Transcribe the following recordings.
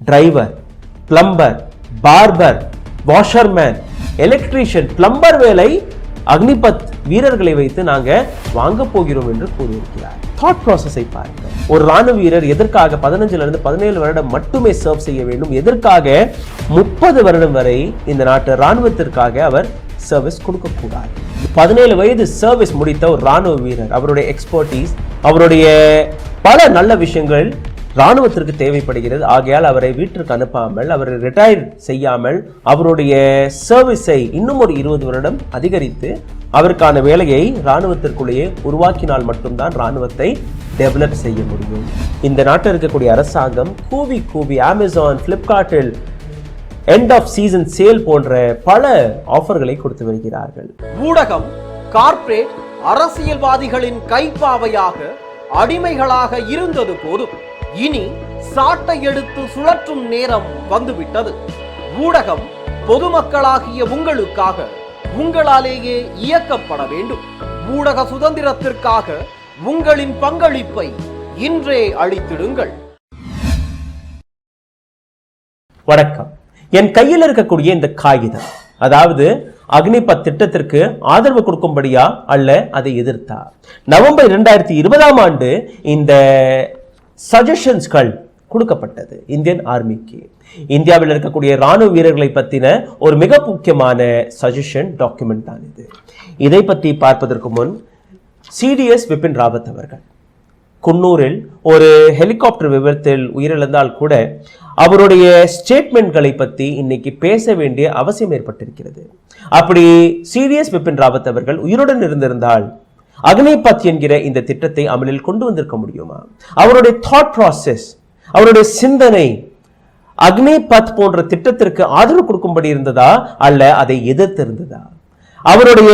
Driver, plumber, barber, washerman, electrician, plumber வேலை அக்னிபத் வீரர்களை வைத்து நாங்க வாங்க போகிறோம் என்று கூறியிருக்கிறார். தாட் ப்ராசஸை பாருங்க. ஒரு ராணுவ வீரர் எதற்காக 15 17 வருடம் மட்டுமே சர்வ் செய்ய வேண்டும்? எதற்காக 30 வருடம் வரை இந்த நாட்டு ராணுவத்திற்காக அவர் சர்வீஸ் கொடுக்கக்கூடாது? 17 வயது சர்வீஸ் முடித்த ஒரு ராணுவ வீரர், அவருடைய எக்ஸ்பர்டீஸ், அவருடைய பல நல்ல விஷயங்கள் ராணுவத்திற்கு தேவைப்படுகிறது. ஆகையால் அவரை வீட்டிற்கு அனுப்பாமல், அவரை ரிட்டையர் செய்யாமல், அவருடைய சர்வீஸை இன்னும் ஒரு 20 வருடம் அதிகரித்து அவருக்கான வேலையை ராணுவத்திற்குள்ளேயே உருவாக்கினால் மட்டும்தான் ராணுவத்தை டெவலப் செய்ய முடியும். இந்த நாட்டில் இருக்கக்கூடிய அரசாங்கம் கூவி அமேசான், பிளிப்கார்ட்டில் எண்ட் ஆஃப் சீசன் சேல் போன்ற பல ஆஃபர்களை கொடுத்து வருகிறார்கள். ஊடகம், கார்ப்பரேட், அரசியல்வாதிகளின் கைப்பாவையாக, அடிமைகளாக இருந்தது போதும். இனி சாட்டை எடுத்து சுழற்றும் நேரம் வந்துவிட்டது. ஊடகம் பொதுமக்களாகிய உங்களுக்காக, உங்களாலேயே இயக்கப்பட வேண்டும். ஊடக சுதந்திரத்திற்காக உங்களின் பங்களிப்பை இன்றே அளித்திடுங்கள். வணக்கம். என் கையில் இருக்கக்கூடிய இந்த காகிதம், அதாவது அக்னிபத் திட்டத்திற்கு ஆதரவு கொடுக்கும்படியா அல்ல அதை எதிர்த்தா? நவம்பர் 2020ஆம் ஆண்டு இந்த சஜஷன்ஸ்கள் கொடுக்கப்பட்டது இந்தியன் ஆர்மிக்கு. இந்தியாவில் இருக்கக்கூடிய ராணுவ வீரர்களை பற்றின ஒரு மிக முக்கியமான சஜஷன் டாக்குமெண்ட் தான் இது. இதை பற்றி பார்ப்பதற்கு முன் சிடிஎஸ் பிபின் ராவத் அவர்கள் குன்னூரில் ஒரு ஹெலிகாப்டர் விபத்தில் உயிரிழந்தால் கூட அவருடைய ஸ்டேட்மெண்ட்களை பற்றி இன்னைக்கு பேச வேண்டிய அவசியம் ஏற்பட்டிருக்கிறது. அப்படி சிடிஎஸ் பிபின் ராவத் அவர்கள் உயிருடன் இருந்திருந்தால் அக்னிபத் என்கிற இந்த திட்டத்தை அமலில் கொண்டு வந்திருக்க முடியுமா? அவருடைய தாட் ப்ராசஸ், அவருடைய சிந்தனை அக்னிபத் போன்ற திட்டத்திற்கு ஆதரவு கொடுக்கும்படி இருந்ததா அல்ல அதை எதிர்த்து இருந்ததா? அவருடைய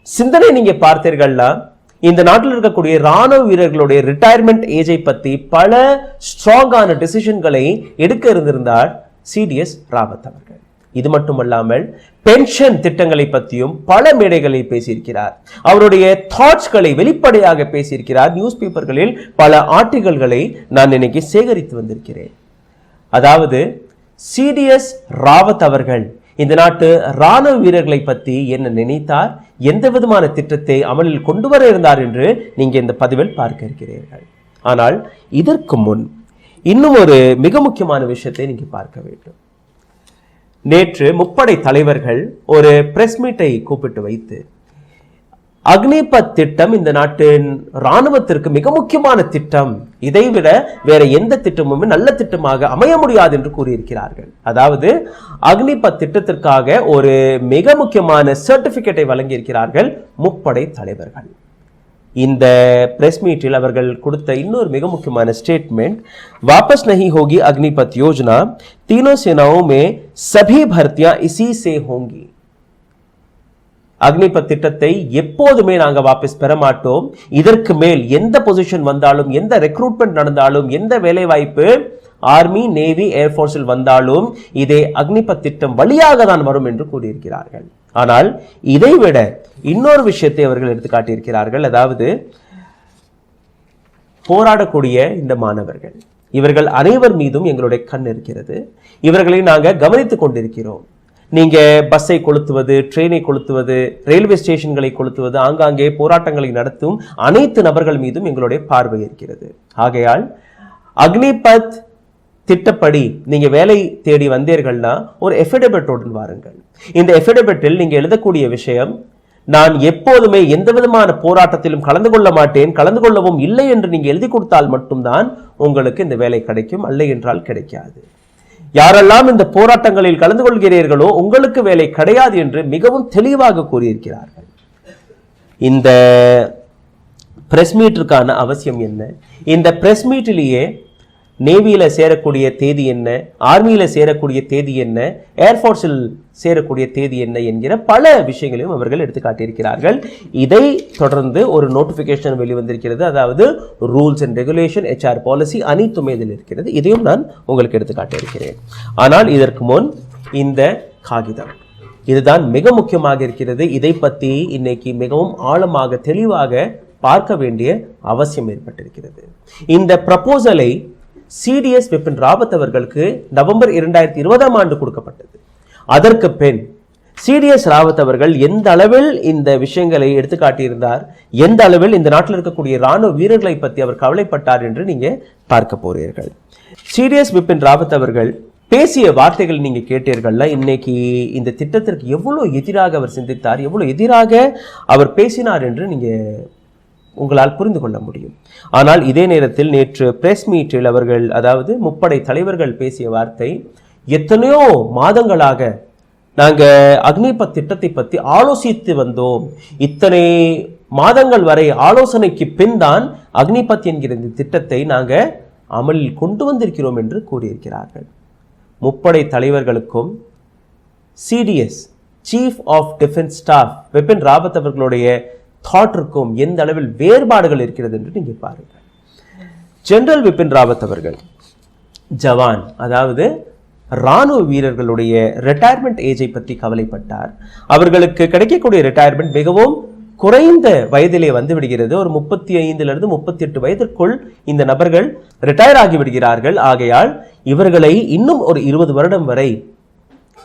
சிந்தனை நீங்க பார்த்தீர்கள்னா இந்த நாட்டில் இருக்கக்கூடிய ராணுவ வீரர்களுடைய ரிட்டையர்மெண்ட் ஏஜை பத்தி பல ஸ்ட்ராங்கான டிசிஷன்களை எடுக்க இருந்திருந்தார் சிடிஎஸ் ராவத் அவர்கள். இது மட்டுமல்லாமல் பென்ஷன் திட்டங்களை பற்றியும் பல மேடைகளை பேசியிருக்கிறார். அவருடைய தாட்ஸ்களை வெளிப்படையாக பேசியிருக்கிறார். நியூஸ் பேப்பர்களில் பல ஆர்டிகல்களை நான் இன்னைக்கு சேகரித்து வந்திருக்கிறேன். அதாவது சிடிஎஸ் ராவத் அவர்கள் இந்த நாட்டு ராணுவ வீரர்களை பற்றி என்ன நினைத்தார், எந்த விதமான திட்டத்தை அமலில் கொண்டு வர இருந்தார் என்று நீங்க இந்த பதிவில் பார்க்க இருக்கிறீர்கள். ஆனால் இதற்கு முன் இன்னும் ஒரு மிக முக்கியமான விஷயத்தை நீங்க பார்க்க வேண்டும். நேற்று முப்படை தலைவர்கள் ஒரு பிரஸ் மீட்டை கூப்பிட்டு வைத்து அக்னிபத் திட்டம் இந்த நாட்டின் ராணுவத்திற்கு மிக முக்கியமான திட்டம், இதைவிட வேற எந்த திட்டமும் நல்ல திட்டமாக அமைய முடியாது என்று கூறியிருக்கிறார்கள். அதாவது அக்னிபத் திட்டத்திற்காக ஒரு மிக முக்கியமான சர்டிபிகேட்டை வழங்கியிருக்கிறார்கள் முப்படை தலைவர்கள். இந்த பிரஸ் மீட்டில் அவர்கள் கொடுத்த இன்னொரு மிக முக்கியமான ஸ்டேட்மெண்ட், वापस नहीं होगी अग्निपथ योजना, तीनों सेनाओं में सभी भर्तियां इसी से होंगी. அக்னிபத் திட்டத்தை எப்போதுமே நாங்க வாபஸ் பெற மாட்டோம். இதற்கு மேல் எந்த பொசிஷன் வந்தாலும், எந்த ரெக்ரூட்மெண்ட் நடந்தாலும், எந்த வேலை வாய்ப்பு ஆர்மி, நேவி, ஏர்போர்ஸில் வந்தாலும் இதே அக்னிபத் திட்டம் வழியாக தான் வரும் என்று கூறியிருக்கிறார்கள். ஆனால் இதைவிட இன்னொரு விஷயத்தை அவர்கள் எடுத்து காட்டியிருக்கிறார்கள். அதாவது போராடக்கூடிய இந்த மாணவர்கள், இவர்கள் அனைவர் மீதும் எங்களுடைய கண் இருக்கிறது. இவர்களை நாங்க கவனித்துக் கொண்டிருக்கிறோம். நீங்க பஸ்ஸை கொளுத்துவது, ட்ரெயினை கொளுத்துவது, ரயில்வே ஸ்டேஷன்களை கொளுத்துவது, ஆங்காங்கே போராட்டங்களை நடத்தும் அனைத்து நபர்கள் மீதும் எங்களுடைய பார்வை இருக்கிறது. ஆகையால் அக்னிபத் திட்டப்படி நீங்க வேலை தேடி வந்தீர்கள்னா ஒரு எஃபிடபிட்டுடன் வாருங்கள். இந்த எஃபிடபிட்டில் நீங்க எழுதக்கூடிய விஷயம், நான் எப்போதுமே எந்த விதமான போராட்டத்திலும் கலந்து கொள்ள மாட்டேன், கலந்து கொள்ளவும் இல்லை என்று நீங்க எழுதி கொடுத்தால் மட்டும்தான் உங்களுக்கு இந்த வேலை கிடைக்கும், அல்ல என்றால் கிடைக்காது. யாரெல்லாம் இந்த போராட்டங்களில் கலந்து கொள்கிறீர்களோ உங்களுக்கு வேலை கிடையாது என்று மிகவும் தெளிவாக கூறியிருக்கிறார்கள். இந்த பிரஸ் மீட்டிற்கான அவசியம் என்ன? இந்த பிரஸ் மீட்டிலேயே நேவியில சேரக்கூடிய தேதி என்ன, ஆர்மியில சேரக்கூடிய தேதி என்ன, ஏர்போர்ஸில் சேரக்கூடிய தேதி என்ன என்கிற பல விஷயங்களையும் அவர்கள் எடுத்து காட்டியிருக்கிறார்கள். இதை தொடர்ந்து ஒரு நோட்டிபிகேஷன் வெளிவந்திருக்கிறது. அதாவது rules and regulation, HR policy அனைத்துமே இதில் இருக்கிறது. இதையும் நான் உங்களுக்கு எடுத்து காட்டியிருக்கிறேன். ஆனால் இதற்கு முன் இந்த காகிதம், இதுதான் மிக முக்கியமாக இருக்கிறது. இதை பற்றி இன்னைக்கு மிகவும் ஆழமாக தெளிவாக பார்க்க வேண்டிய அவசியம் ஏற்பட்டிருக்கிறது. இந்த ப்ரப்போசலை சிடிஎஸ் பிபின் ராவத் அவர்களுக்கு நவம்பர் 2020ஆம் ஆண்டு கொடுக்கப்பட்டது. அதற்கு பின் சிடிஎஸ் ராவத் அவர்கள் எந்த அளவில் இந்த விஷயங்களை எடுத்து காட்டியிருந்தார், எந்த அளவில் இந்த நாட்டில் இருக்கக்கூடிய ராணுவ வீரர்களை பற்றி அவர் கவலைப்பட்டார் என்று நீங்க பார்க்க போறீர்கள். சிடிஎஸ் பிபின் ராவத் அவர்கள் பேசிய வார்த்தைகள் நீங்க கேட்டீர்கள்ல, இன்னைக்கு இந்த திட்டத்திற்கு எவ்வளவு எதிராக அவர் சிந்தித்தார், எவ்வளவு எதிராக அவர் பேசினார் என்று நீங்க உங்களால் புரிந்து கொள்ள முடியும். ஆனால் இதே நேரத்தில் நேற்று பிரஸ் மீட்டில் அவர்கள், அதாவது முப்படை தலைவர்கள் பேசிய வார்த்தை, எத்தனையோ மாதங்களாக நாங்க அக்னிபத் திட்டத்தை பற்றி ஆலோசித்து வந்தோம், இத்தனை மாதங்கள் வரை ஆலோசனைக்கு பின் தான் அக்னிபத் என்கிற இந்த திட்டத்தை நாங்க அமலில் கொண்டு வந்திருக்கிறோம் என்று கூறியிருக்கிறார்கள். முப்படை தலைவர்களுக்கும் CDS chief of defence staff Bipin Rawat அவர்களுடைய தாட்டிற்கும் எந்த அளவில் வேறுபாடுகள் இருக்கிறது என்று நீங்க பாருங்கள். ஜெனரல் பிபின் ராவத் அவர்கள் ஜவான், அதாவது ராணுவ வீரர்களுடைய ரிட்டையர்மெண்ட் ஏஜை பற்றி கவலைப்பட்டார். அவர்களுக்கு கிடைக்கக்கூடிய ரிட்டையர்மெண்ட் மிகவும் குறைந்த வயதிலே வந்து விடுகிறது. ஒரு 35 38 வயதிற்குள் இந்த நபர்கள் ரிட்டையர் ஆகி விடுகிறார்கள். ஆகையால் இவர்களை இன்னும் ஒரு 20 வருடம் வரை,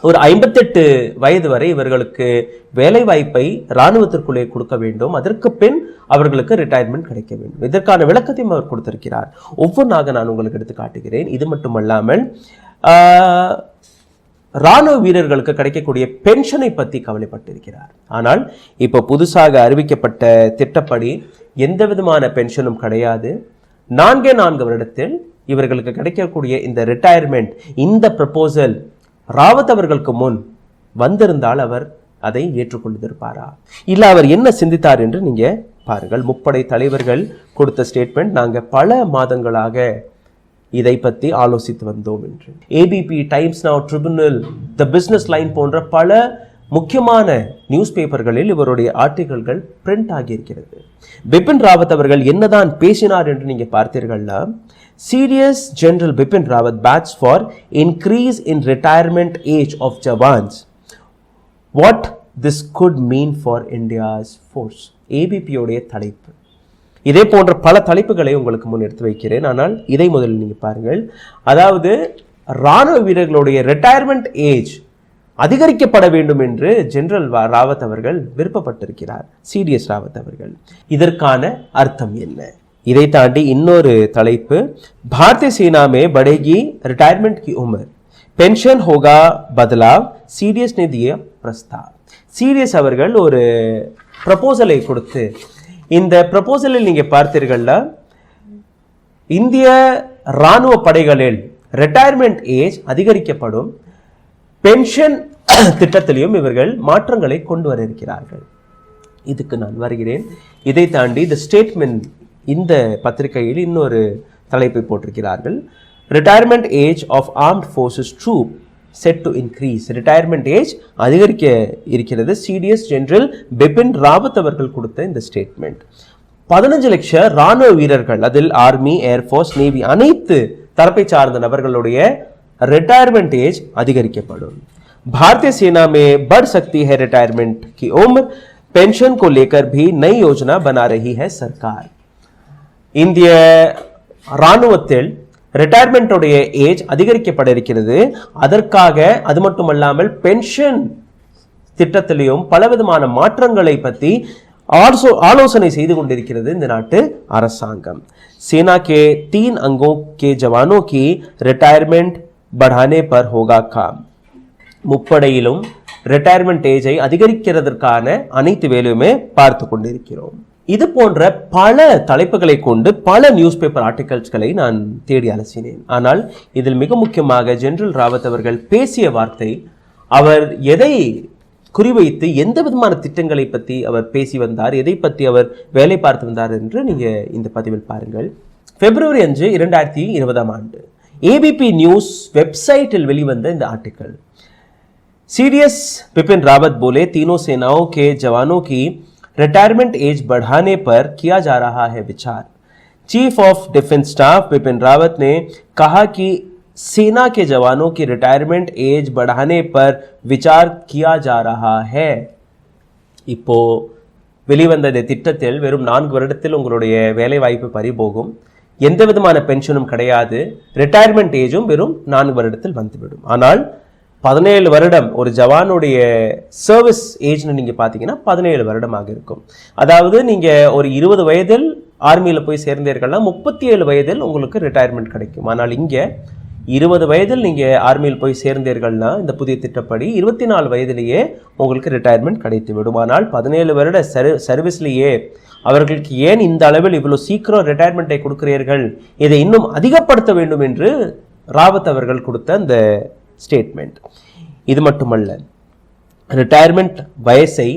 ஒரு 58 வயது வரை இவர்களுக்கு வேலை வாய்ப்பை இராணுவத்திற்குள்ளே கொடுக்க வேண்டும். அதற்கு பின் அவர்களுக்கு ரிட்டையர்மெண்ட் கிடைக்க வேண்டும். இதற்கான விளக்கத்தையும் அவர் கொடுத்திருக்கிறார். ஒவ்வொன்றாக நான் உங்களுக்கு எடுத்து காட்டுகிறேன். இது மட்டுமல்லாமல் ராணுவ வீரர்களுக்கு கிடைக்கக்கூடிய பென்ஷனை பற்றி கவலைப்பட்டிருக்கிறார். ஆனால் இப்போ புதுசாக அறிவிக்கப்பட்ட திட்டப்படி எந்த விதமான பென்ஷனும் கிடையாது. 4 வருடத்தில் இவர்களுக்கு கிடைக்கக்கூடிய இந்த ரிட்டையர்மெண்ட், இந்த ப்ரப்போசல் ராவத் அவர்களுக்கு முன் வந்திருந்தால் அவர் அதை ஏற்றுக்கொண்டிருப்பாரா, இல்ல அவர் என்ன சிந்தித்தார் என்று நீங்க பாருங்கள். முப்படை தலைவர்கள் கொடுத்த ஸ்டேட்மெண்ட், நாங்க பல மாதங்களாக இதை பற்றி ஆலோசித்து வந்தோம் என்று. ஏபிபி, டைம்ஸ் நவ், ட்ரிபுனல், த பிசினஸ் லைன் போன்ற பல முக்கியமான நியூஸ் பேப்பர்களில் இவருடைய ஆர்டிகல்கள் பிரிண்ட் ஆகியிருக்கிறது. பிபின் ராவத் அவர்கள் என்னதான் பேசினார் என்று நீங்க பார்த்தீர்கள்னா, CDS general Bipin Rawat bats for increase in retirement age of jawans, what this could mean for India's forces. ஏபிபியோடைய தலைப்பு. இதே போன்ற பல தலைப்புகளை உங்களுக்கு முன் எடுத்து வைக்கிறேன். ஆனால் இதை முதலில் நீங்க பாருங்கள். அதாவது ராணுவ வீரர்களுடைய ரிட்டையர்மெண்ட் ஏஜ் அதிகரிக்கப்பட வேண்டும் என்று ஜெனரல் ராவத் அவர்கள் விருப்பப்பட்டிருக்கிறார், சிடிஎஸ் ராவத் அவர்கள். இதற்கான அர்த்தம் என்ன? இதை தாண்டி இன்னொரு தலைப்பு, பாரதிய சேனா மே படேகி ரிட்டையர்மெண்ட் கி உமர், பென்ஷன் ஹோகா பதலாவ், சிடிஎஸ் ने दिया प्रस्ताव. சிடிஎஸ் அவர்கள் ஒரு ப்ரப்போசலை கொடுத்து, இந்த ப்ரப்போசலில் நீங்க பார்த்தீர்கள்னா, இந்திய ராணுவ படைகளில் ரிட்டையர்மெண்ட் ஏஜ் அதிகரிக்கப்படும், பென்ஷன் திட்டத்திலையும் இவர்கள் மாற்றங்களை கொண்டு வர இருக்கிறார்கள். இதுக்கு நான் வருகிறேன். இதை தாண்டி தி ஸ்டேட்மெண்ட் இந்த பத்திரிகையில் இன்னொரு தலைப்பை போட்டிருக்கிறார்கள். Retirement age of armed forces troop set to increase. Retirement age அதிகரிக்க இருக்கிறது. சிடிஎஸ் ஜெனரல் பிபின் ராவத் அவர்கள் கொடுத்த இந்த ஸ்டேட்மெண்ட். 15 லட்சம் ராணுவ வீரர்கள், அதில் ஆர்மி, ஏர்ஃபோர்ஸ், நேவி அனைத்து தரப்பை சார்ந்த நபர்களுடைய रिटायरमेंट एज अधिकरिக்கப்படும். भारतीय सेना में बढ़ सकती है रिटायरमेंट की उम्र, पेंशन को लेकर भी नई योजना बना रही है सरकार. இந்திய ராணுவத்தில் ரிட்டையர்மெண்ட் உடைய ஏஜ் அதிகரிக்கப்பட இருக்கிறது. அதற்காக அது மட்டுமல்லாமல் பென்ஷன் திட்டத்திலும் பலவிதமான மாற்றங்களை பற்றி ஆலோசனை செய்து கொண்டிருக்கிறது இந்த நாட்டு அரசாங்கம். सेना के 3 अंगों के जवानों की रिटायरमेंट बढ़ाने पर होगा काम. முப்படையிலும் ரிட்டையர்மெண்ட் ஏஜை அதிகரிக்கிறதற்கான அனைத்து வேலையுமே பார்த்து கொண்டிருக்கிறோம். இது போன்ற பல தலைப்புகளை கொண்டு பல நியூஸ் பேப்பர் ஆர்டிகல்ஸ்களை நான் தேடி அலசினேன். ஆனால் இதில் மிக முக்கியமாக ஜெனரல் ராவத் அவர்கள் பேசிய வார்த்தை, அவர் எதை குறிவைத்து எந்த விதமான திட்டங்களை பற்றி அவர் பேசி வந்தார், எதை பற்றி அவர் வேலை பார்த்து வந்தார் என்று நீங்க இந்த பதிவில் பாருங்கள். February 5, 2020 ஏபிபி நியூஸ் வெப்சைட்டில் வெளிவந்த இந்த ஆர்டிकल. सीडीएस बिपिन रावत बोले तीनों सेनाओं के जवानों की रिटायरमेंट एज बढ़ाने पर किया जा रहा है विचार. Chief of defence staff Bipin Rawat ने कहा कि सेना के जवानों की रिटायरमेंट एज बढ़ाने पर विचार किया जा रहा है. இப்போ வெளிவந்த இந்த திட்டத்தில் வெறும் 4 வருடத்தில் உங்களுடைய வேலை வாய்ப்பு பறிபோகும். எந்த விதமான பென்ஷனும் கிடையாது. ரிட்டையர்மெண்ட் ஏஜும் வெறும் 4 வருடத்தில் வந்துவிடும். ஆனால் 17 வருடம் ஒரு ஜவானுடைய சர்வீஸ் ஏஜ்னு நீங்க பாத்தீங்கன்னா 17 வருடமாக இருக்கும். அதாவது நீங்க ஒரு 20 வயதில் ஆர்மியில போய் சேர்ந்தீர்கள்னா 37 வயதில் உங்களுக்கு ரிட்டையர்மெண்ட் கிடைக்கும். ஆனால் இங்க 20 வயதில் நீங்க ஆர்மியில் போய் சேர்ந்தீர்கள்னா இந்த புதிய திட்டப்படி 24 வயதிலேயே உங்களுக்கு ரிட்டையர்மெண்ட் கிடைத்து விடும். ஆனால் 17 வருட சர்வீஸ்லேயே அவர்களுக்கு ஏன் இந்த அளவில் இவ்வளவு சீக்கிரம் ரிட்டையர்மெண்ட்டை கொடுக்கிறீர்கள், இதை இன்னும் அதிகப்படுத்த வேண்டும் என்று ராவத் அவர்கள் கொடுத்த அந்த ஸ்டேட்மெண்ட். இது மட்டுமல்ல, ரிட்டையர்மெண்ட் வயசை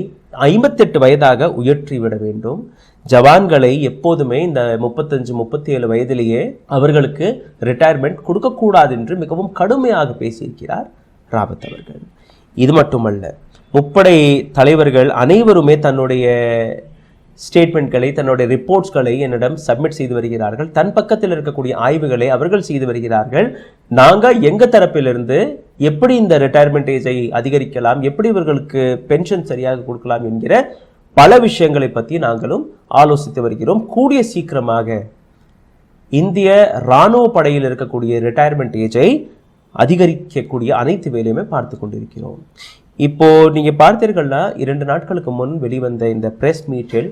58 வயதாக உயர்த்திவிட வேண்டும். ஜவான்களை எப்போதுமே இந்த 35-37 வயதிலேயே அவர்களுக்கு ரிட்டையர்மெண்ட் கொடுக்கக்கூடாது என்று மிகவும் கடுமையாக பேசியிருக்கிறார் ராவத் அவர்கள். இது மட்டுமல்ல, முப்படை தலைவர்கள் அனைவருமே தன்னுடைய ஸ்டேட்மெண்ட்களை, தன்னுடைய ரிப்போர்ட்ஸ்களை என்னிடம் சப்மிட் செய்து வருகிறார்கள். தன் பக்கத்தில் இருக்கக்கூடிய ஆய்வுகளை அவர்கள் செய்து வருகிறார்கள். நாங்கள் எங்க தரப்பிலிருந்து எப்படி இந்த ரிட்டையர்மெண்ட் ஏஜை அதிகரிக்கலாம், எப்படி இவர்களுக்கு பென்ஷன் சரியாக கொடுக்கலாம் என்கிற பல விஷயங்களை பற்றி நாங்களும் ஆலோசித்து வருகிறோம். கூடிய சீக்கிரமாக இந்திய இராணுவ படையில் இருக்கக்கூடிய ரிட்டையர்மெண்ட் ஏஜை அதிகரிக்கக்கூடிய அனைத்து வேலையுமே பார்த்து கொண்டிருக்கிறோம். இப்போ நீங்க பார்த்தீர்கள்னா 2 நாட்களுக்கு முன் வெளிவந்த இந்த பிரஸ் மீட்டில்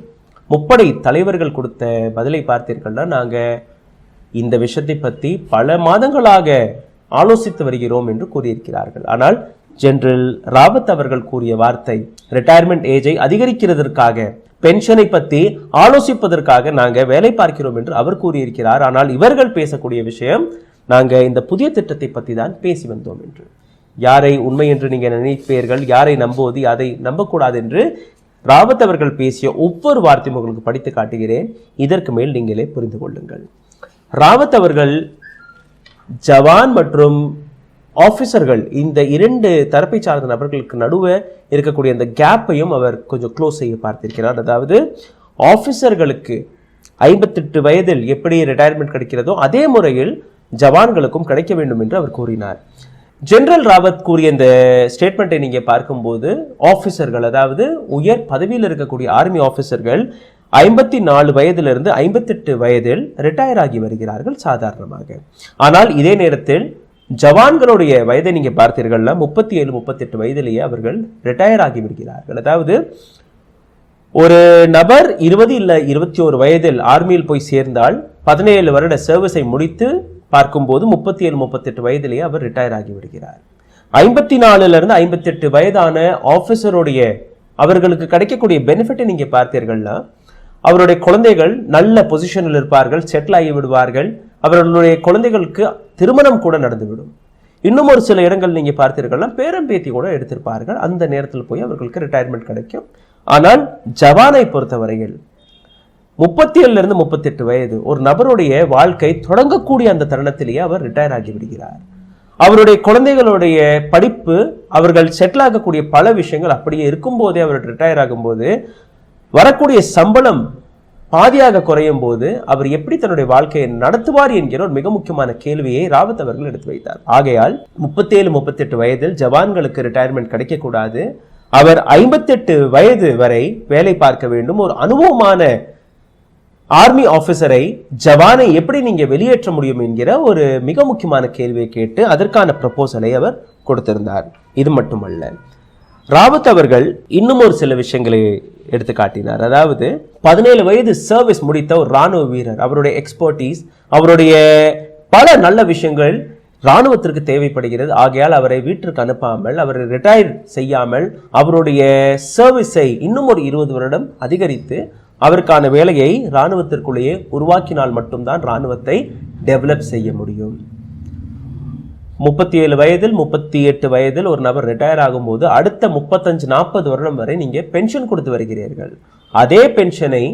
முப்படை தலைவர்கள் கொடுத்த பதிலை பார்த்தீர்கள்னா, நாங்க இந்த விஷயத்தை பற்றி பல மாதங்களாக ஆலோசித்து வருகிறோம் என்று கூறியிருக்கிறார்கள். ஆனால் ஜெனரல் ராவத் அவர்கள் கூறிய வார்த்தை ரிட்டையர்மெண்ட் ஏஜை அதிகரிக்கிறதற்காக, பென்ஷனை பற்றி ஆலோசிப்பதற்காக நாங்க வேலை பார்க்கிறோம் என்று அவர் கூறியிருக்கிறார். ஆனால் இவர்கள் பேசக்கூடிய விஷயம் நாங்க இந்த புதிய திட்டத்தை பற்றி தான் பேசி வந்தோம் என்று. யாரை உண்மை என்று நீங்க நினைப்பீர்கள், யாரை நம்புவது, யாரை நம்பக்கூடாது என்று ராவத் அவர்கள் பேசிய ஒவ்வொரு வார்த்தையும் உங்களுக்கு படித்து காட்டுகிறேன். இதற்கு மேல் நீங்களே புரிந்து கொள்ளுங்கள். ராவத் அவர்கள் ஜவான் மற்றும் ஆபீசர்கள் இந்த 2 தரப்பை சார்ந்த நபர்களுக்கு நடுவே இருக்கக்கூடிய அந்த கேப்பையும் அவர் கொஞ்சம் க்ளோஸ் செய்ய பார்த்திருக்கிறார். அதாவது ஆபீசர்களுக்கு 58 வயதில் எப்படி ரிட்டையர்மெண்ட் கிடைக்கிறதோ அதே முறையில் ஜவான்களுக்கும் கிடைக்க வேண்டும் என்று அவர் கூறினார். ஜெனரல் ராவத் கூறிய இந்த ஸ்டேட்மெண்ட்டை நீங்க பார்க்கும்போது ஆபீசர்கள், அதாவது உயர் பதவியில் இருக்கக்கூடிய ஆர்மி ஆபீசர்கள் 54 வயதிலிருந்து 58 வயதில் ரிட்டையர் ஆகி வருகிறார்கள் சாதாரணமாக. ஆனால் இதே நேரத்தில் ஜவான்களுடைய வயதை நீங்க பார்த்தீர்கள்னா 37-38 வயதிலேயே அவர்கள் ரிட்டையர் ஆகி விடுகிறார்கள். அதாவது ஒரு நபர் 20 இல்ல 21 வயதில் ஆர்மியில் போய் சேர்ந்தால் 17 வருட சர்வீஸை முடித்து பார்க்கும்போது 37-38 வயதிலேயே அவர் ரிட்டையர் ஆகி விடுகிறார். 54 இருந்து 58 வயதான ஆபீசருடைய அவர்களுக்கு கிடைக்கக்கூடிய பெனிஃபிட்டை நீங்க பார்த்தீர்கள்னா, அவருடைய குழந்தைகள் நல்ல பொசிஷனில் இருப்பார்கள், செட்டில் ஆகி விடுவார்கள். அவர்களுடைய குழந்தைகளுக்கு திருமணம் கூட நடந்துவிடும். இன்னும் ஒரு சில இடங்கள் நீங்க பார்த்தீர்கள்னா பேரம்பேத்தி கூட எடுத்திருப்பார்கள். அந்த நேரத்தில் போய் அவர்களுக்கு ரிட்டையர்மெண்ட் கிடைக்கும். ஆனால் ஜவானை பொறுத்தவரையில் 37 இருந்து 38 வயது ஒரு நபருடைய வாழ்க்கை தொடங்கக்கூடிய அந்த தருணத்திலேயே அவர் ரிட்டையர் ஆகி விடுகிறார். அவருடைய குழந்தைகளுடைய படிப்பு, அவர்கள் செட்டில் ஆகக்கூடிய பல விஷயங்கள் அப்படியே இருக்கும் போதே அவர் ரிட்டையர் ஆகும் போது வரக்கூடிய சம்பளம் பாதியாக குறையும் போது அவர் எப்படி தன்னுடைய வாழ்க்கையை நடத்துவார் என்கிற ஒரு மிக முக்கியமான கேள்வியை ராவத் அவர்கள் எடுத்து வைத்தார். ஆகையால் 37-38 வயதில் ஜவான்களுக்கு ரிட்டையர்மெண்ட் கிடைக்கக்கூடாது. அவர் 58 வயது வரை வேலை பார்க்க வேண்டும். ஒரு அனுபவமான ஆர்மி ஆபீசரை, ஜவானை எப்படி நீங்க வெளியேற்ற முடியும் என்கிற ஒரு மிக முக்கியமான கேள்வியை கேட்டு அதற்கான ப்ரப்போசலை அவர் கொடுத்திருந்தார். இது மட்டுமல்ல, ராவத் அவர்கள் இன்னும் ஒரு சில விஷயங்களை எடுத்து காட்டினார். அதாவது 17 வயது சர்வீஸ் முடித்த ஒரு ராணுவ வீரர், அவருடைய எக்ஸ்பர்டீஸ், அவருடைய பல நல்ல விஷயங்கள் ராணுவத்திற்கு தேவைப்படுகிறது. ஆகையால் அவரை வீட்டிற்கு அனுப்பாமல், அவரை ரிட்டையர் செய்யாமல் அவருடைய சர்வீஸை இன்னும் ஒரு 20 வருடம் அதிகரித்து அவருக்கான வேலையை ராணுவத்திற்குள்ளேயே உருவாக்கினால் மட்டும்தான் ராணுவத்தை டெவலப் செய்ய முடியும். 37 வயதில் 38 வயதில் ஒரு நபர் ரிட்டையர் ஆகும்போது அடுத்த 35-40 வருடம் வரை நீங்க பென்ஷன் கொடுத்து வருகிறீர்கள். அதே பென்ஷனை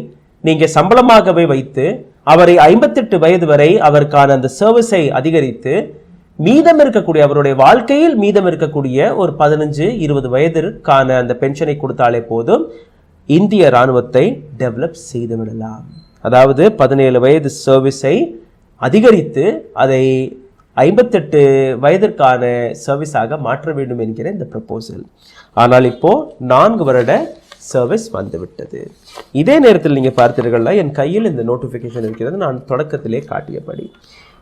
நீங்க சம்பளமாகவே வைத்து அவரை 58 வயது வரை அவருக்கான அந்த சர்வீஸை அதிகரித்து மீதம் இருக்கக்கூடிய அவருடைய வாழ்க்கையில் மீதம் இருக்கக்கூடிய ஒரு 15-20 வயதிற்கான அந்த பென்ஷனை கொடுத்தாலே போதும், இந்திய ராணுவத்தை டெவலப் செய்து விடலாம். அதாவது 17 வயது சர்வீஸை அதிகரித்து அதை 58 வயதிற்கான சர்வீஸாக மாற்ற வேண்டும் என்கிற இந்த ப்ரப்போசல். ஆனால் இப்போ 4 வருட சர்வீஸ் வந்துவிட்டது. இதே நேரத்தில் நீங்க பார்த்தீர்கள்னா என் கையில் இந்த நோட்டிபிகேஷன் இருக்கிறது. நான் தொடக்கத்திலே காட்டியபடி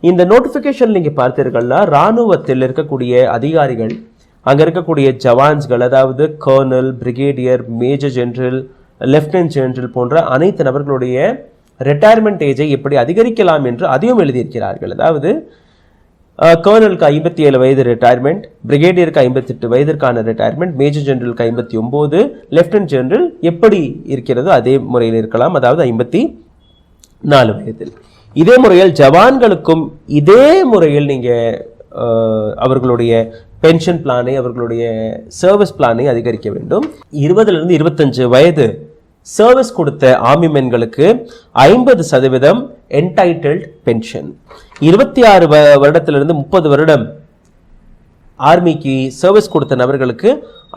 இந்த நோட்டிபிகேஷன் நீங்க பார்த்தீர்கள்னா ராணுவத்தில் இருக்கக்கூடிய அதிகாரிகள், அங்க இருக்கக்கூடிய ஜவான்ஸ்கள், அதாவது colonel, brigadier, major general, lieutenant general போன்ற அனைத்து நபர்களுடைய ரிட்டையர்மெண்ட் ஏஜை எப்படி அதிகரிக்கலாம் என்று அதையும் எழுதியிருக்கிறார்கள். அதாவது கர்னலுக்கு 57 வயது ரிட்டையர்மெண்ட், பிரிகேடியருக்கு 58 வயதிற்கான ரிட்டையர்மெண்ட், மேஜர் ஜெனரலுக்கு 59, லெப்டினன்ட் ஜெனரல் எப்படி இருக்கிறதோ அதே முறையில் இருக்கலாம், அதாவது 54 வயதில். இதே முறையில் ஜவான்களுக்கும் இதே முறையில் நீங்க அவர்களுடைய பென்ஷன் பிளானை, அவர்களுடைய சர்வீஸ் பிளானை அதிகரிக்க வேண்டும். 20 to 25 வயது சர்வீஸ் கொடுத்த ஆர்மி மென்களுக்கு 50% என்டைட்டில்ட் பென்ஷன், 26 வருடத்திலிருந்து 30 வருடம் ஆர்மிக்கு சர்வீஸ் கொடுத்த நபர்களுக்கு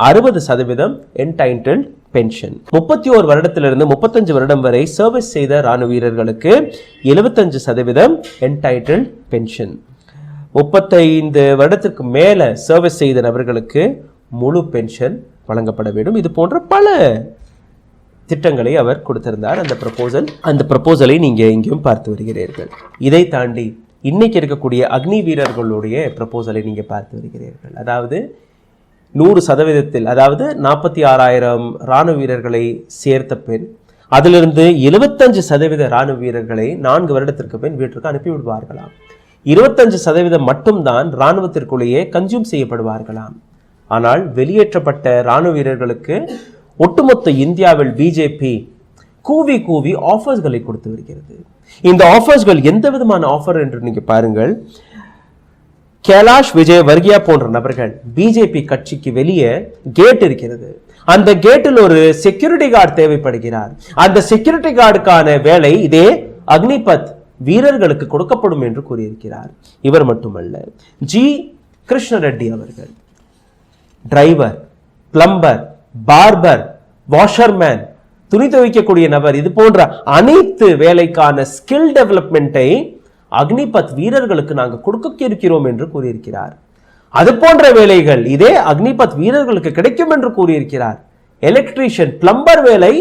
60% என்டைட்டில்ட் பென்ஷன், 31 வருடத்திலிருந்து 35 வருடம் வரை சர்வீஸ் செய்த ராணுவ வீரர்களுக்கு 75% என்டைட்டில்ட் பென்ஷன், 35 வருடத்திற்கு மேல சர்வீஸ் செய்த நபர்களுக்கு முழு பென்ஷன் வழங்கப்பட வேண்டும். இது போன்ற பல திட்டங்களை அவர் கொடுத்திருந்தார். அந்த ப்ரப்போசலை நீங்க எங்கேயும் பார்த்து வருகிறீர்கள். இதை தாண்டி இன்னைக்கு இருக்கக்கூடிய அக்னி வீரர்களுடைய ப்ரப்போசலை நீங்க பார்த்து வருகிறீர்கள். அதாவது 100%, அதாவது 46,000 ராணுவ வீரர்களை சேர்த்த பின் அதிலிருந்து 75% ராணுவ வீரர்களை 4 வருடத்திற்கு பின் வீட்டிற்கு அனுப்பி விடுவார்களாம். 25% மட்டும்தான் ராணுவத்திற்குள்ளேயே கன்சியூம் செய்யப்படுவார்களாம். ஆனால் வெளியேற்றப்பட்ட ராணுவ வீரர்களுக்கு ஒட்டுமொத்த இந்தியாவில் பிஜேபி கூவி கூவி ஆஃபர்ஸ்களை கொடுத்து வருகிறது. இந்த ஆஃபர்ஸ்கள் எந்த விதமான ஆஃபர் என்று நீங்க பாருங்கள். கைலாஷ் விஜய் வர்கியா போன்ற நபர்கள் பிஜேபி கட்சிக்கு வெளியே கேட் இருக்கிறது. அந்த கேட்டில் ஒரு செக்யூரிட்டி கார்டு தேவைப்படுகிறார். அந்த செக்யூரிட்டி கார்டுக்கான வேலை இதே அக்னிபத் வீரர்களுக்கு கொடுக்கப்படும் என்று கூறியிருக்கிறார். இவர் மட்டுமல்ல, ஜி கிருஷ்ண ரெட்டி அவர்கள் டிரைவர், பிளம்பர், பார்பர், வாஷர்மேன், துணி துவைக்கக்கூடிய நபர், இது போன்ற அனைத்து வேலைக்கான ஸ்கில் டெவலப்மெண்ட்டை அக்னிபத் வீரர்களுக்கு நாங்கள் கொடுக்க இருக்கிறோம் என்று கூறியிருக்கிறார். அது போன்ற வேலைகள் இதே அக்னிபத் வீரர்களுக்கு கிடைக்கும் என்று கூறியிருக்கிறார். எலக்ட்ரீஷியன், பிளம்பர் வேலை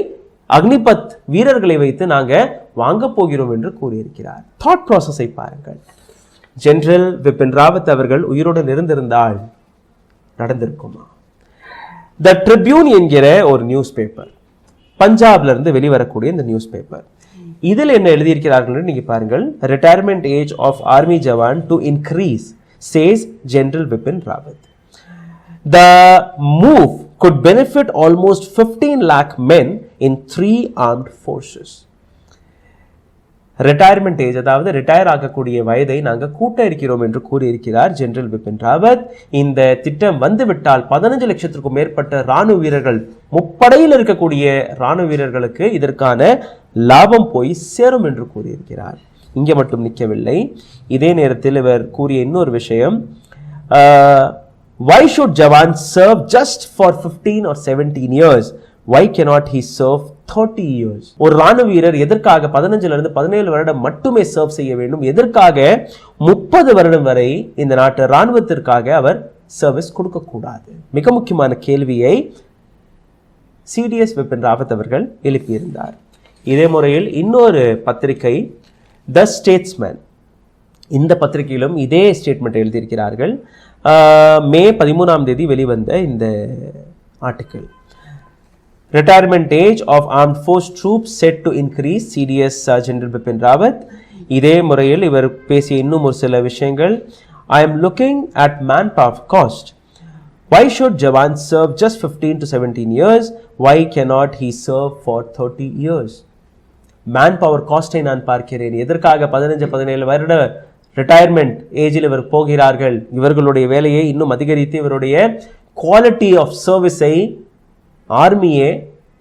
அக்னிபத் வீரர்களை வைத்து நாங்க வாங்க போகிறோம் என்று கூறியிருக்கிறார். தாட் ப்ராசஸை பாருங்கள். ஜெனரல் பிபின் ராவத் அவர்கள் உயிருடன் இருந்திருந்தால் நடந்திருக்குமா? த ட்ரிபியூன் என்கிற ஒரு நியூஸ் பேப்பர், பஞ்சாப்ல இருந்து வெளிவரக்கூடிய இந்த நியூஸ் பேப்பர், இதில் என்ன எழுதியிருக்கிறார்கள் நீங்க பாருங்கள். Retirement age of army jawan to increase, says general Bipin Rawat. The move could benefit almost 15 lakh men in 3 armed forces. Retirement age, அதாவது ரிட்டையர் ஆகக்கூடிய வயதை நாங்கள் கூட்ட இருக்கிறோம் என்று கூறியிருக்கிறார் ஜெனரல் பிபின் ராவத். இந்த திட்டம் வந்துவிட்டால் 15 லட்சத்திற்கும் மேற்பட்ட ராணுவ வீரர்கள், முப்படையில் இருக்கக்கூடிய ராணுவ வீரர்களுக்கு இதற்கான லாபம் போய் சேரும் என்று கூறியிருக்கிறார். இங்கே மட்டும் நிற்கவில்லை. இதே நேரத்தில் இவர் கூறிய இன்னொரு விஷயம், why should Jawan serve just for 15 or 17 years? Why cannot he serve 30 years? ஒரு ராணுவ வீரர் எதற்காக 15 இருந்து 17 வருடம் மட்டுமே சர்வ் செய்ய வேண்டும்? எதற்காக 30 வருடம் வரை இந்த நாட்டு ராணுவத்திற்காக அவர் சர்வீஸ் கொடுக்க கூடாது? மிக முக்கியமான கேள்வியை சிடிஎஸ் பிபின் ராவத் அவர்கள் எழுப்பியிருந்தார். இதே முறையில் இன்னொரு பத்திரிகை த ஸ்டேட்ஸ்மேன், இந்த பத்திரிகையிலும் இதே ஸ்டேட்மெண்ட் எழுதியிருக்கிறார்கள். மே 13 வெளிவந்த இந்த article, retirement age of armed force troops set to increase, CDS general Bipin Rawat. இதே முறையில் இவர் பேசிய இன்னும் ஒரு சில விஷயங்கள். I am looking at man power cost. Why should Jawan serve just 15 to 17 years? Why cannot he serve for 30 years? Man power காஸ்டை நான் பார்க்கிறேன். எதற்காக 15-17 வருட ரிட்டையர்மெண்ட் ஏஜில் இவர் போகிறார்கள்? இவர்களுடைய வேலையை இன்னும் அதிகரித்து இவருடைய குவாலிட்டி ஆஃப் சர்வீஸை ஆர்மியே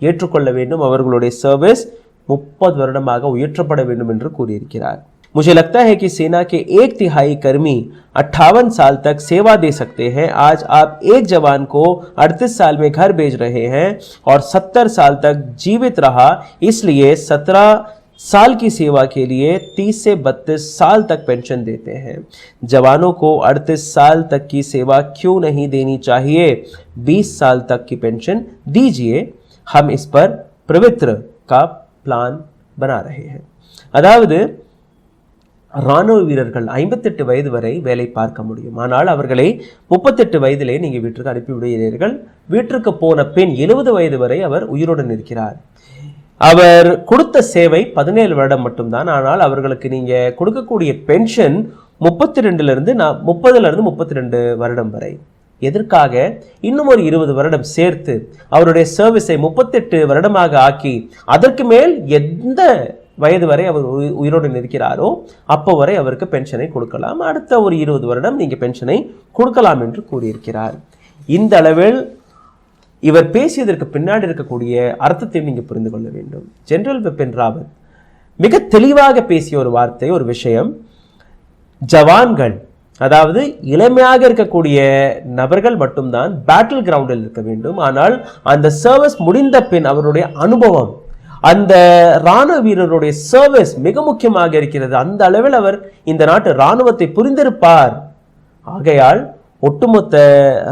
ஏற்றுக்கொள்ள வேண்டும். அவர்களுடைய சர்வீஸ் 30 வருடமாக உயர்த்தப்பட வேண்டும் என்று கூறியிருக்கிறார். मुझे लगता है कि सेना के 1/3 कर्मी 58 साल तक सेवा दे सकते हैं. आज आप एक जवान को 38 साल में घर भेज रहे हैं और 70 साल तक जीवित रहा, इसलिए 17 साल की सेवा के लिए 30 से 32 साल तक पेंशन देते हैं. जवानों को 38 साल तक की सेवा क्यों नहीं देनी चाहिए? 20 साल तक की पेंशन दीजिए. हम इस पर पवित्र का प्लान बना रहे हैं. அதாவது ராணுவ வீரர்கள் 58 வயது வரை வேலை பார்க்க முடியும். ஆனால் அவர்களை 38 வயதிலே நீங்க வீட்டுக்கு அனுப்பி விடுகிறீர்கள். வீட்டிற்கு போன பின் 70 வயது வரை அவர் உயிருடன் இருக்கிறார். அவர் கொடுத்த சேவை 17 வருடம் மட்டும்தான். ஆனால் அவர்களுக்கு நீங்க கொடுக்கக்கூடிய பென்ஷன் 32 இருந்து 32 வருடம் வரை. எதற்காக? இன்னும் ஒரு 20 வருடம் சேர்த்து அவருடைய சர்வீஸை 38 வருடமாக ஆக்கி அதற்கு மேல் எந்த வயது வரை அவர் உயிரோடு இருக்கிறாரோ அப்போ வரை அவருக்கு பென்ஷனை கொடுக்கலாம். அடுத்த ஒரு 20 வருடம் நீங்க பென்ஷனை கொடுக்கலாம் என்று கூறியிருக்கிறார். இந்த அளவில் இவர் பேசியதற்கு பின்னாடி இருக்கக்கூடிய அர்த்தத்தை நீங்க புரிந்து கொள்ள வேண்டும். ஜெனரல் பிபின் ராவத் மிக தெளிவாக பேசிய ஒரு வார்த்தை, ஒரு விஷயம், ஜவான்கள் அதாவது இளமையாக இருக்கக்கூடிய நபர்கள் மட்டும்தான் பேட்டில் கிரவுண்டில் இருக்க வேண்டும். ஆனால் அந்த சர்வீஸ் முடிந்த பின் அவருடைய அனுபவம், அந்த ராணுவ வீரருடைய சர்வீஸ் மிக முக்கியமாக இருக்கிறது. அந்த அளவில் அவர் இந்த நாட்டு ராணுவத்தை புரிந்திருப்பார். ஆகையால் ஒட்டுமொத்த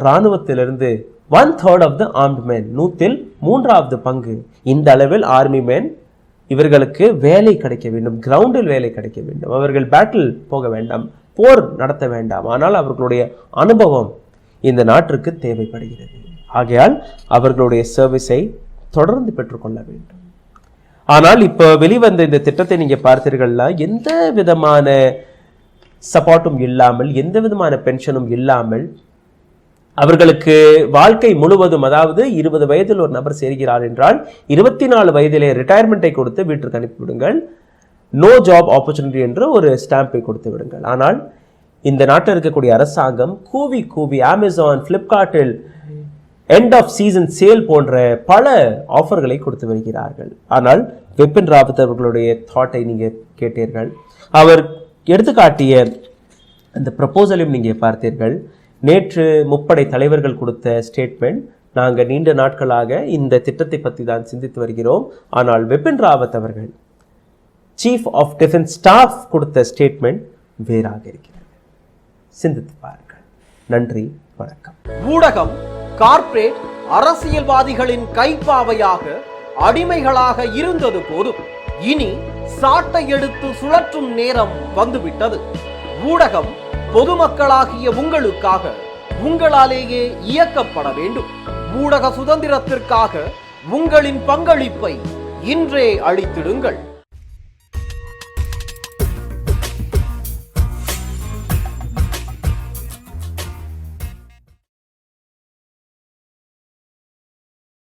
ராணுவத்திலிருந்து 1/3 ஆஃப் த ஆர்ம்ட் மேன், 3/4 பங்கு இந்த அளவில் ஆர்மி மேன் இவர்களுக்கு வேலை கிடைக்க வேண்டும், கிரவுண்டில் வேலை கிடைக்க வேண்டும். அவர்கள் பேட்டில் போக வேண்டாம், போர் நடத்த வேண்டாம். ஆனால் அவர்களுடைய அனுபவம் இந்த நாட்டிற்கு தேவைப்படுகிறது. ஆகையால் அவர்களுடைய சர்வீஸை தொடர்ந்து பெற்றுக்கொள்ள வேண்டும். ஆனால் இப்போ வெளிவந்த இந்த திட்டத்தை நீங்க பார்த்தீர்கள்னா எந்த விதமான சப்போர்ட்டும் இல்லாமல், எந்த விதமான பென்ஷனும் இல்லாமல் அவர்களுக்கு வாழ்க்கை முழுவதும், அதாவது 20 வயதில் ஒரு நபர் சேர்கிறார் என்றால் 24 வயதிலே ரிட்டையர்மெண்ட்டை கொடுத்து வீட்டிற்கு அனுப்பிவிடுங்கள், நோ ஜாப் ஆப்பர்ச்சுனிட்டி என்று ஒரு ஸ்டாம்பை கொடுத்து விடுங்கள். ஆனால் இந்த நாட்டில் இருக்கக்கூடிய அரசாங்கம் கூவி அமேசான், பிளிப்கார்ட்டில் எண்ட் ஆஃப் சீசன் சேல் போன்ற பல ஆஃபர்களை கொடுத்து வருகிறார்கள். ஆனால் பிபின் ராவத் அவர்களுடைய தாட்டை நீங்க கேட்டீர்கள். அவர் எடுத்துக்காட்டிய அந்த ப்ரப்போசலையும் நீங்க பார்த்தீர்கள். நேற்று முப்படை தலைவர்கள் கொடுத்த ஸ்டேட்மெண்ட், நாங்கள் நீண்ட நாட்களாக இந்த திட்டத்தை பற்றி தான் சிந்தித்து வருகிறோம். ஆனால் பிபின் ராவத் அவர்கள் சீஃப் ஆஃப் டிஃபென்ஸ் ஸ்டாஃப் கொடுத்த ஸ்டேட்மெண்ட் வேறாக இருக்கிறது. சிந்தித்து பாருங்கள். நன்றி, வணக்கம். ஊடகம் கார்ப்பரேட் அரசியல்வாதிகளின் கைப்பாவையாக, அடிமைகளாக இருந்தது போதும். இனி சாட்டை எடுத்து சுழற்றும் நேரம் வந்துவிட்டது. ஊடகம் பொதுமக்களாகிய உங்களுக்காக, உங்களாலேயே இயக்கப்பட வேண்டும். ஊடக சுதந்திரத்திற்காக உங்களின் பங்களிப்பை இன்றே அளித்திடுங்கள்.